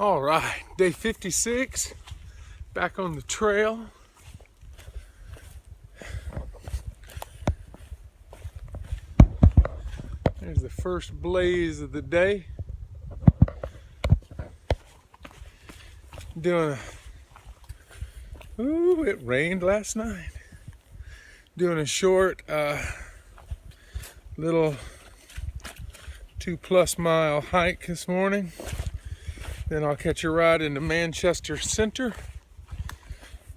All right, day 56, back on the trail. There's the first blaze of the day. It rained last night. Doing a short little 2+ mile hike this morning. Then I'll catch a ride into Manchester Center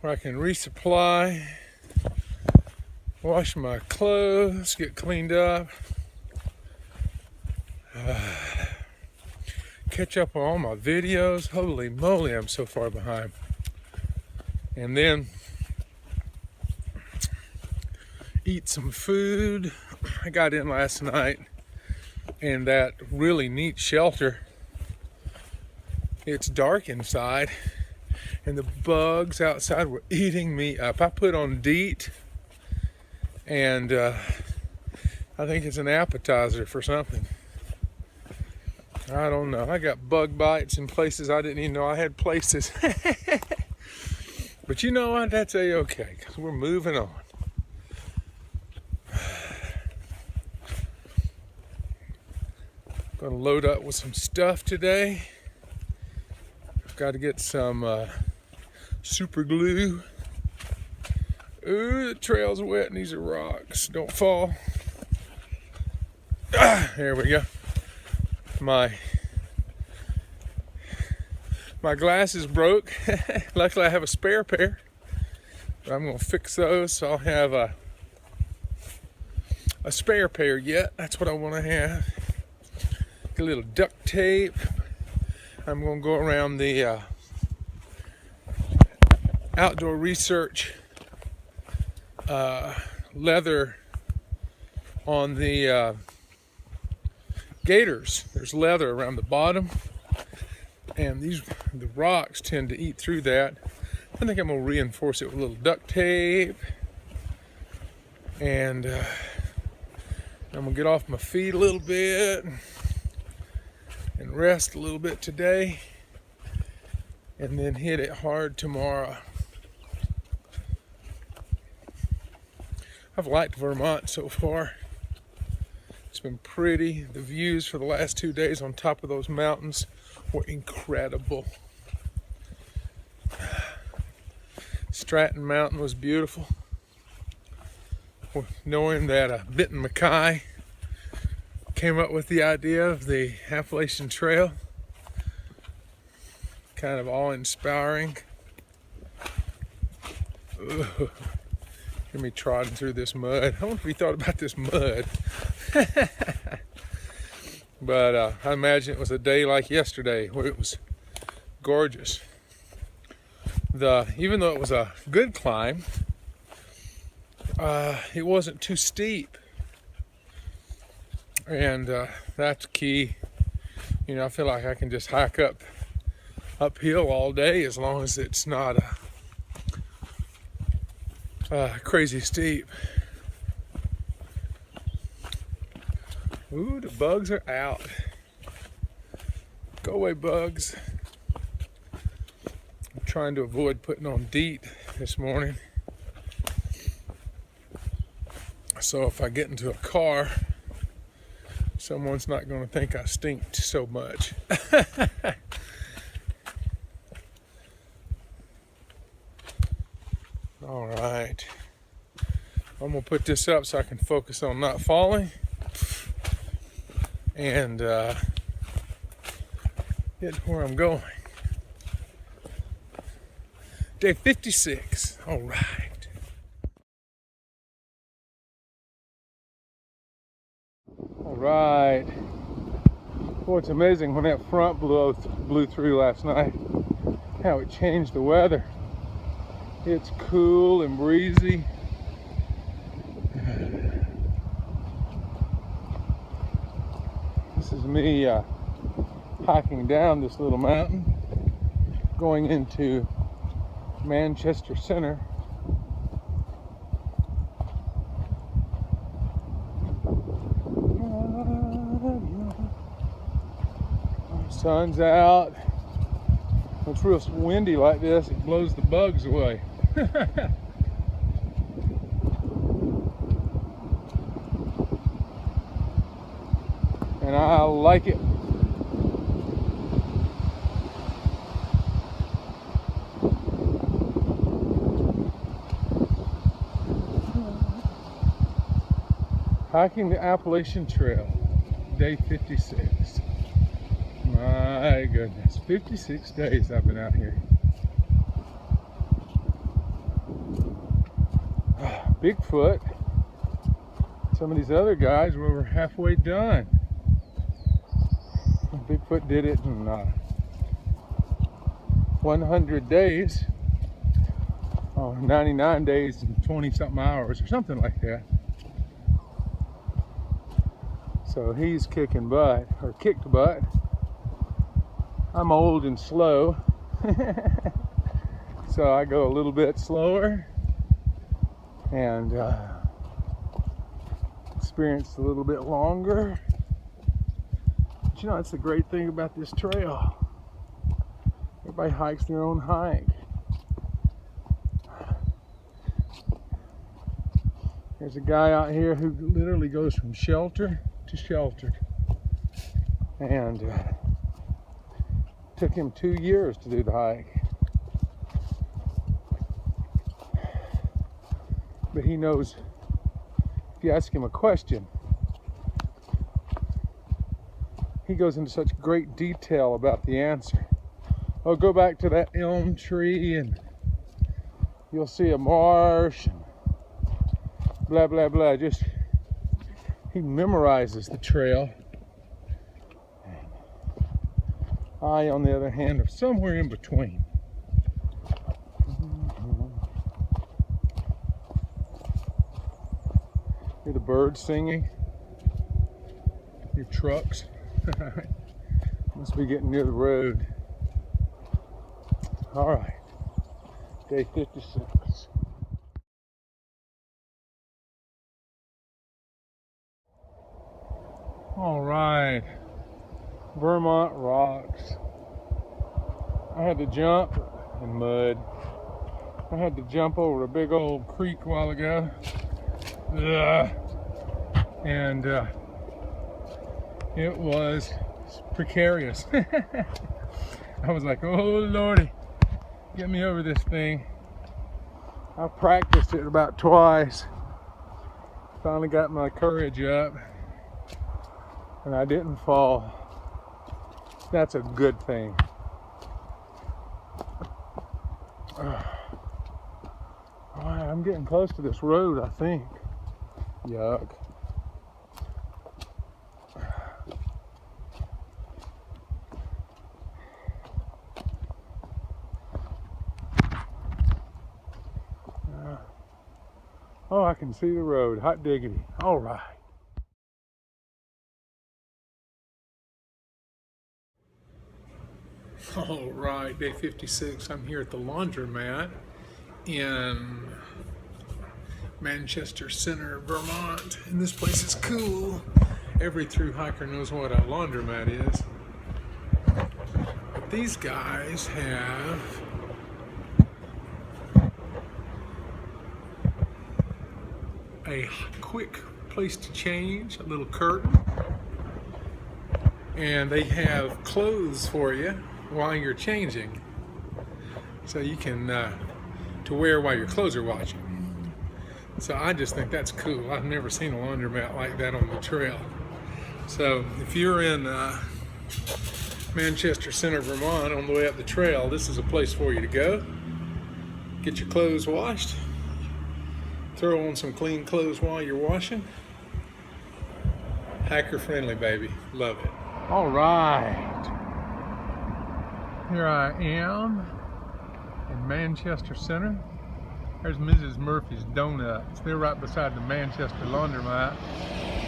where I can resupply, wash my clothes, get cleaned up, catch up on all my videos. Holy moly, I'm so far behind. And then eat some food. I got in last night in that really neat shelter. It's dark inside and the bugs outside were eating me up. I put on DEET and I think it's an appetizer for something. I don't know. I got bug bites in places I didn't even know I had places. But you know what? That's a-okay because we're moving on. Gonna load up with some stuff today. Got to get some super glue. Ooh, the trail's wet and these are rocks. Don't fall. There we go. My glasses broke. Luckily I have a spare pair. But I'm gonna fix those, so I'll have a spare pair yet. That's what I want to have. Get a little duct tape. I'm going to go around the outdoor research leather on the gators. There's leather around the bottom, and the rocks tend to eat through that. I think I'm going to reinforce it with a little duct tape, and I'm going to get off my feet a little bit and rest a little bit today, and then hit it hard tomorrow. I've liked Vermont so far. It's been pretty. The views for the last 2 days on top of those mountains were incredible. Stratton Mountain was beautiful. Knowing that Benton Mackay came up with the idea of the Appalachian Trail, kind of awe-inspiring. Hear me trotting through this mud. I wonder if he thought about this mud. But I imagine it was a day like yesterday where it was gorgeous. Even though it was a good climb, it wasn't too steep. And that's key. You know, I feel like I can just hike uphill all day as long as it's not crazy steep. Ooh, the bugs are out. Go away, bugs. I'm trying to avoid putting on DEET this morning. So if I get into a car, someone's not going to think I stink so much. All right. I'm going to put this up so I can focus on not falling. And get where I'm going. Day 56. All right. All right. Boy, it's amazing when that front blew through last night, how it changed the weather. It's cool and breezy. This is me hiking down this little mountain, going into Manchester Center. Sun's out. When it's real windy like this, it blows the bugs away. And I like it. Hiking the Appalachian Trail, day 56. My goodness, 56 days I've been out here. Bigfoot. Some of these other guys were over halfway done. Bigfoot did it in 100 days. 99 days and 20-something hours or something like that. So he's kicking butt, or kicked butt. I'm old and slow. So I go a little bit slower and experienced a little bit longer. But you know, that's the great thing about this trail. Everybody hikes their own hike. There's a guy out here who literally goes from shelter to shelter, and took him 2 years to do the hike. But he knows, if you ask him a question, he goes into such great detail about the answer. Oh, go back to that elm tree and you'll see a marsh and blah blah blah. Just, he memorizes the trail. I, on the other hand, am somewhere in between. Hear the birds singing. Hear trucks. Must be getting near the road. All right, day 56. All right, Vermont rocks. I had to jump in mud. I had to jump over a big old creek a while ago. And it was precarious. I was like, oh Lordy, get me over this thing. I practiced it about twice. Finally got my courage up. And I didn't fall. That's a good thing. All right, I'm getting close to this road, I think. Yuck. Oh, I can see the road. Hot diggity. All right. All right, day 56. I'm here at the laundromat in Manchester Center, Vermont. And this place is cool. Every thru-hiker knows what a laundromat is. But these guys have a quick place to change, a little curtain. And they have clothes for you while you're changing, so you can to wear while your clothes are washing. So I just think that's cool. I've never seen a laundromat like that on the trail. So if you're in Manchester Center, Vermont, on the way up the trail, this is a place for you to go. Get your clothes washed. Throw on some clean clothes while you're washing. Hiker friendly, baby. Love it. All right. Here I am in Manchester Center. There's Mrs. Murphy's Donuts. They're right beside the Manchester Laundromat.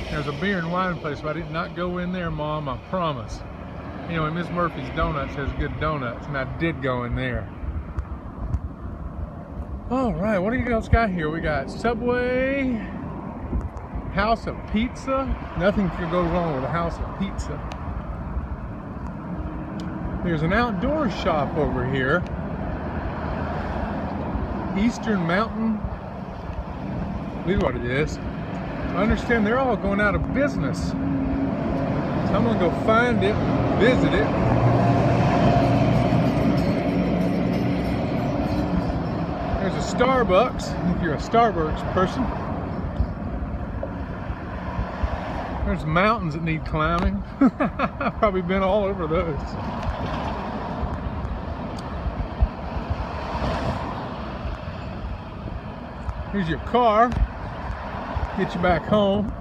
There's a beer and wine place, but I did not go in there, Mom, I promise. Anyway, Miss Murphy's Donuts has good donuts, and I did go in there. All right, what do you else got here? We got Subway, House of Pizza. Nothing could go wrong with a House of Pizza. There's an outdoor shop over here. Eastern Mountain. This is what it is. I understand they're all going out of business. So I'm gonna go find it, visit it. There's a Starbucks, if you're a Starbucks person. There's mountains that need climbing. I've probably been all over those. Here's your car. Get you back home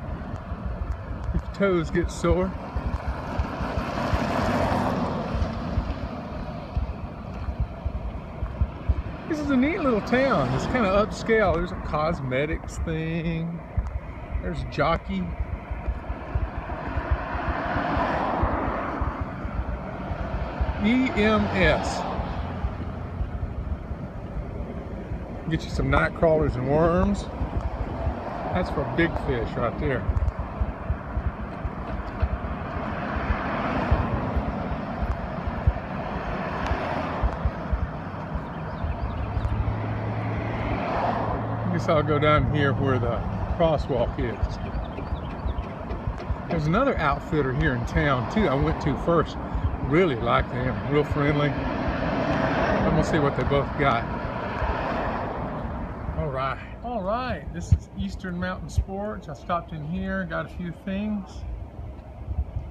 if your toes get sore. This is a neat little town. It's kind of upscale. There's a cosmetics thing. There's Jockey. EMS. Get you some night crawlers and worms. That's for big fish right there. I guess I'll go down here where the crosswalk is. There's another outfitter here in town too I went to first. Really like them, real friendly. I'm gonna see what they both got. All right, this is Eastern Mountain Sports. I stopped in here, got a few things.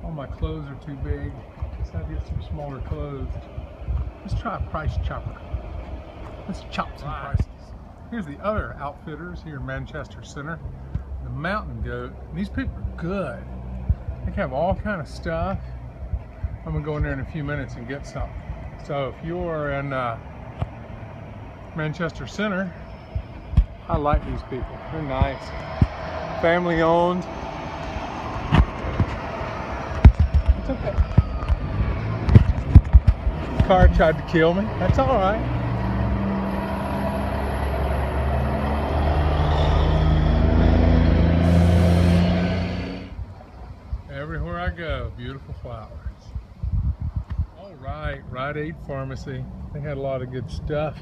All my clothes are too big. Guess I'll get some smaller clothes. Let's try a price chopper. Let's chop some prices. Here's the other outfitters here in Manchester Center. The Mountain Goat. These people are good. They have all kind of stuff. I'm gonna go in there in a few minutes and get some. So if you're in Manchester Center, I like these people. They're nice. Family owned. It's okay. The car tried to kill me. That's all right. Everywhere I go, beautiful flowers. All right, Rite Aid Pharmacy. They had a lot of good stuff.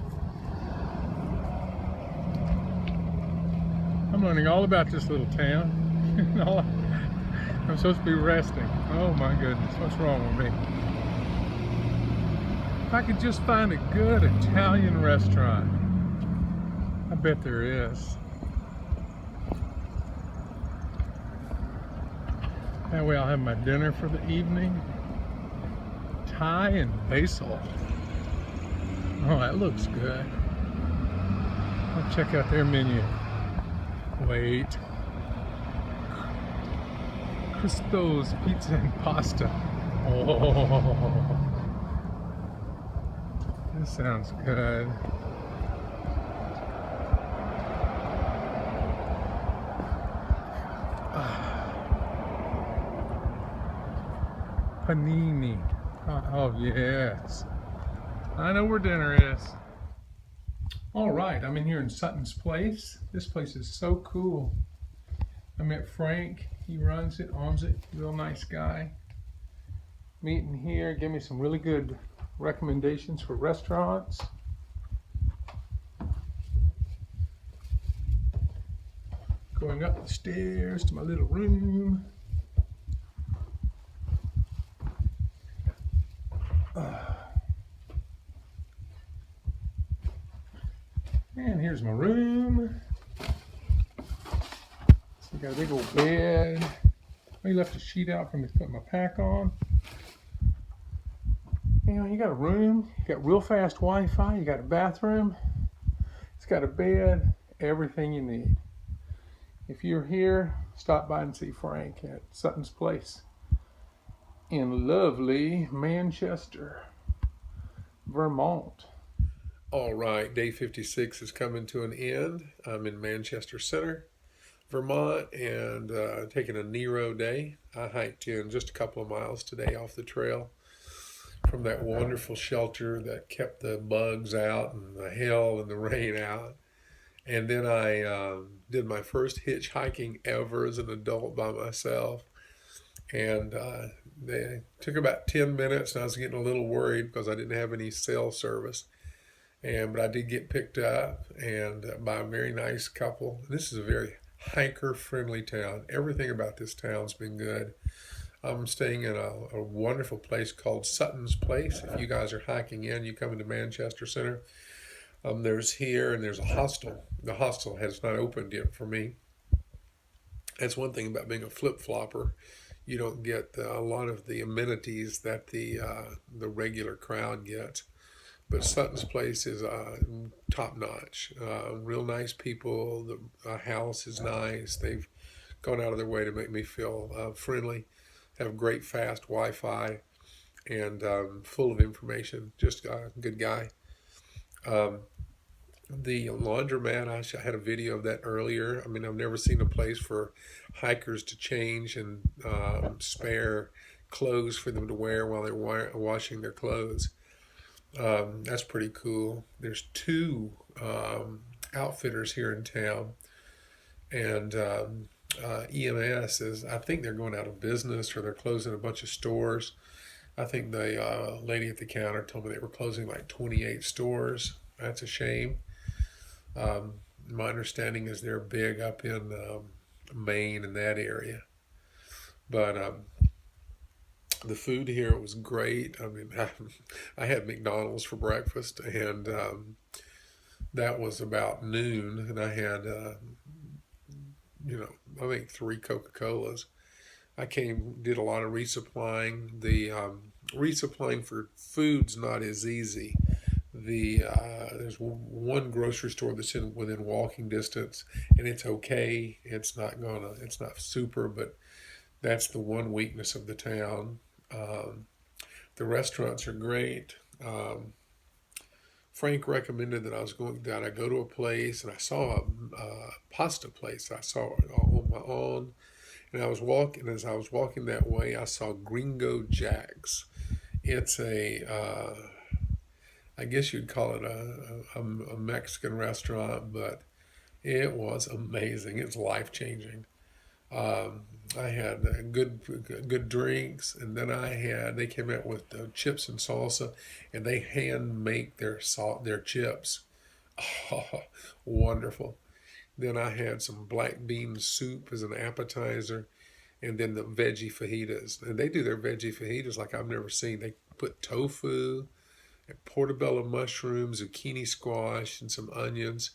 I'm learning all about this little town. I'm supposed to be resting. Oh my goodness, what's wrong with me? If I could just find a good Italian restaurant. I bet there is. That way I'll have my dinner for the evening. Thai and basil. Oh, that looks good. I'll check out their menu. Wait. Christo's Pizza and Pasta. Oh, this sounds good. Panini. Oh, yes. I know where dinner is. All right, I'm in here in Sutton's Place. This place is so cool. I met Frank. He runs it, owns it. Real nice guy. Meeting here, give me some really good recommendations for restaurants. Going up the stairs to my little room. And here's my room. So we got a big old bed. I left a sheet out for me to put my pack on. You know, you got a room, you got real fast Wi-Fi, you got a bathroom, it's got a bed, everything you need. If you're here, stop by and see Frank at Sutton's Place in lovely Manchester, Vermont. All right, day 56 is coming to an end. I'm in Manchester Center, Vermont, and taking a Nero day. I hiked in just a couple of miles today off the trail from that wonderful shelter that kept the bugs out and the hail and the rain out. And then I did my first hitchhiking ever as an adult by myself. and they took about 10 minutes, and I was getting a little worried because I didn't have any cell service. But I did get picked up and by a very nice couple. This is a very hiker friendly town. Everything about this town's been good. I'm staying in a wonderful place called Sutton's Place. If you guys are hiking in, you come into Manchester Center. There's here and there's a hostel. The hostel has not opened yet for me. That's one thing about being a flip flopper. You don't get a lot of the amenities that the regular crowd gets. But Sutton's Place is top notch. Real nice people. The house is nice. They've gone out of their way to make me feel friendly. Have great fast Wi-Fi and full of information. Just a good guy. Um, the laundromat, I had a video of that earlier. I mean, I've never seen a place for hikers to change and spare clothes for them to wear while they're washing their clothes. That's pretty cool. There's two outfitters here in town, and EMS is, I think they're going out of business or they're closing a bunch of stores. I think the lady at the counter told me they were closing like 28 stores. That's a shame. Um, my understanding is they're big up in Maine and that area. But the food here was great. I mean, I had McDonald's for breakfast, and that was about noon, and I had, I think 3 Coca-Colas. Did a lot of resupplying. The resupplying for food's not as easy. There's one grocery store that's within walking distance, and it's okay. It's not super, but that's the one weakness of the town. Um, the restaurants are great. Um, Frank recommended that I go to a place, and I saw a pasta place. I saw it on my own, and I was walking. As I was walking that way, I saw Gringo Jack's. It's I guess you'd call it a Mexican restaurant, but it was amazing. It's life changing. Um, I had good drinks, and then they came out with chips and salsa, and they hand make their chips. Oh, wonderful. Then I had some black bean soup as an appetizer, and then the veggie fajitas. And they do their veggie fajitas like I've never seen. They put tofu and portobello mushrooms, zucchini squash, and some onions.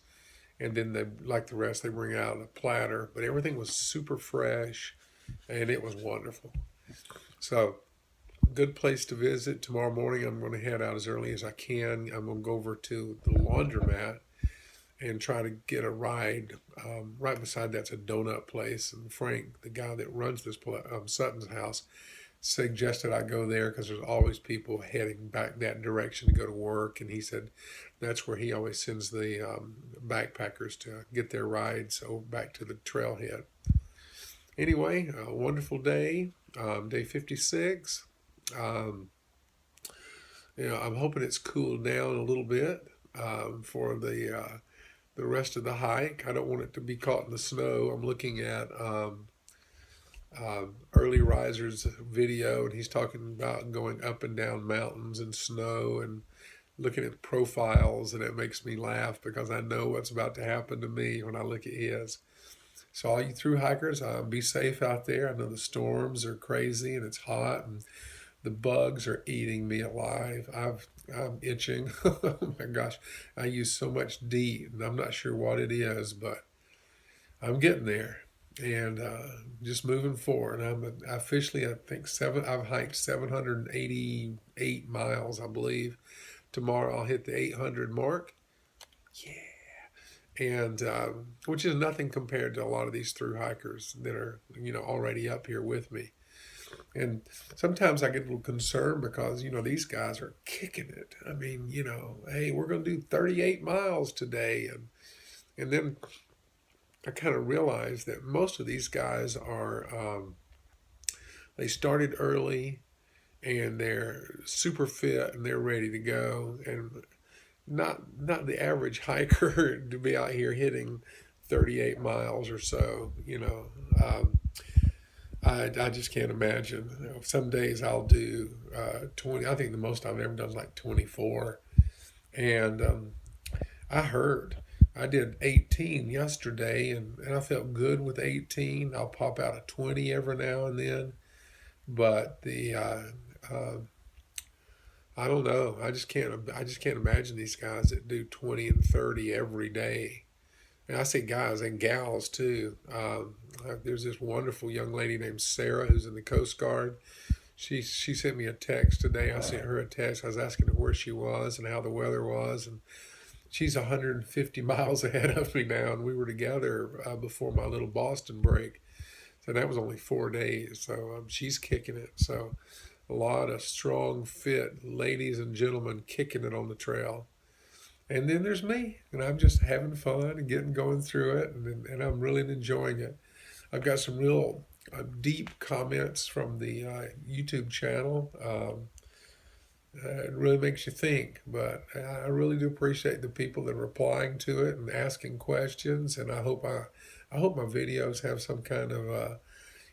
And then they, like the rest, they bring out a platter. But everything was super fresh, and it was wonderful. So, good place to visit. Tomorrow morning, I'm going to head out as early as I can. I'm going to go over to the laundromat and try to get a ride. Right beside that's a donut place, and Frank, the guy that runs this Sutton's house, suggested I go there because there's always people heading back that direction to go to work, and he said that's where he always sends the backpackers to get their rides back to the trailhead. Anyway, a wonderful day, day 56. Um, I'm hoping it's cooled down a little bit for the rest of the hike. I don't want it to be caught in the snow. I'm looking at early risers video, and he's talking about going up and down mountains in snow and looking at profiles, and it makes me laugh because I know what's about to happen to me when I look at his. So all you through hikers, be safe out there. I know the storms are crazy and it's hot, and the bugs are eating me alive. I'm itching. Oh my gosh, I use so much DEET, and I'm not sure what it is, but I'm getting there, and just moving forward. I'm officially, I think I've hiked 788 miles, I believe. Tomorrow I'll hit the 800 mark. Yeah, and which is nothing compared to a lot of these through hikers that are already up here with me. And sometimes I get a little concerned because these guys are kicking it. I mean, hey, we're going to do 38 miles today, and then I kind of realized that most of these guys are they started early and they're super fit and they're ready to go, and not the average hiker to be out here hitting 38 miles or so. I just can't imagine. You know, some days I'll do 20. I think the most I've ever done is like 24. And I hurt. I did 18 yesterday, and I felt good with 18. I'll pop out a 20 every now and then. But uh, I don't know. I just can't imagine these guys that do 20 and 30 every day. And I say guys and gals too. There's this wonderful young lady named Sarah who's in the Coast Guard. She sent me a text today. I sent her a text. I was asking her where she was and how the weather was, and she's 150 miles ahead of me now. And we were together before my little Boston break, so that was only 4 days. So she's kicking it. So a lot of strong, fit ladies and gentlemen kicking it on the trail. And then there's me, and I'm just having fun and getting going through it, and I'm really enjoying it. I've got some real deep comments from the YouTube channel. It really makes you think, but I really do appreciate the people that are replying to it and asking questions, and I hope my videos have some kind of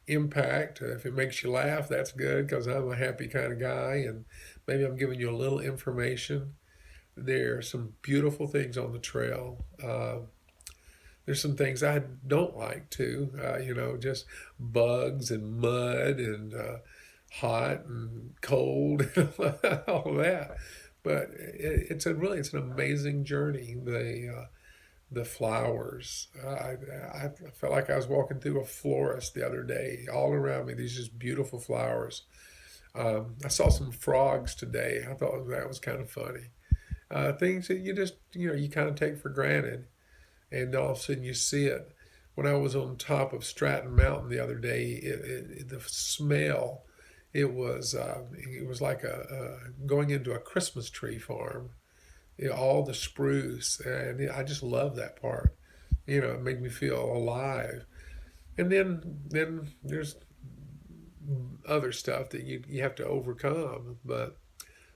impact. If it makes you laugh, that's good because I'm a happy kind of guy, and maybe I'm giving you a little information. There are some beautiful things on the trail. There's some things I don't like too, just bugs and mud and hot and cold, all that. But it's an amazing journey. The flowers. I felt like I was walking through a florist the other day. All around me, these just beautiful flowers. I saw some frogs today. I thought that was kind of funny. Things that you just you kind of take for granted, and all of a sudden you see it. When I was on top of Stratton Mountain the other day, the smell, it was like going into a Christmas tree farm. All the spruce, and I just love that part. It made me feel alive. And then there's other stuff that you have to overcome, but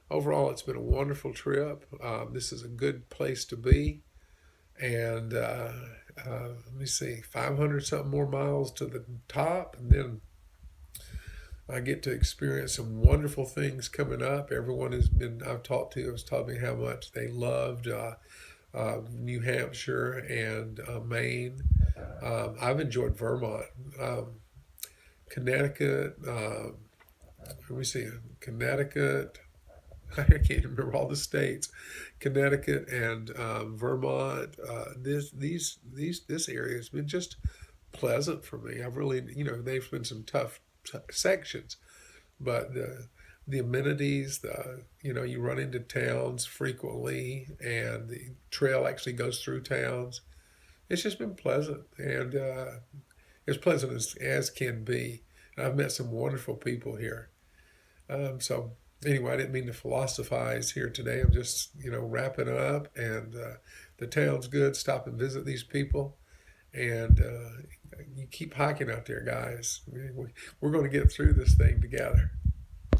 overall, it's been a wonderful trip. This is a good place to be. And let me see, 500 something more miles to the top. And then I get to experience some wonderful things coming up. Everyone I've talked to has told me how much they loved New Hampshire and Maine. I've enjoyed Vermont, Connecticut. Let me see, Connecticut. I can't remember all the states. Connecticut and Vermont. This area has been just pleasant for me. I've really, there's been some tough sections, but the amenities, you run into towns frequently, and the trail actually goes through towns. It's just been pleasant, and as pleasant as can be. And I've met some wonderful people here. So anyway, I didn't mean to philosophize here today. I'm just, wrapping up, and the town's good. Stop and visit these people, and you keep hiking out there, guys. We're going to get through this thing together.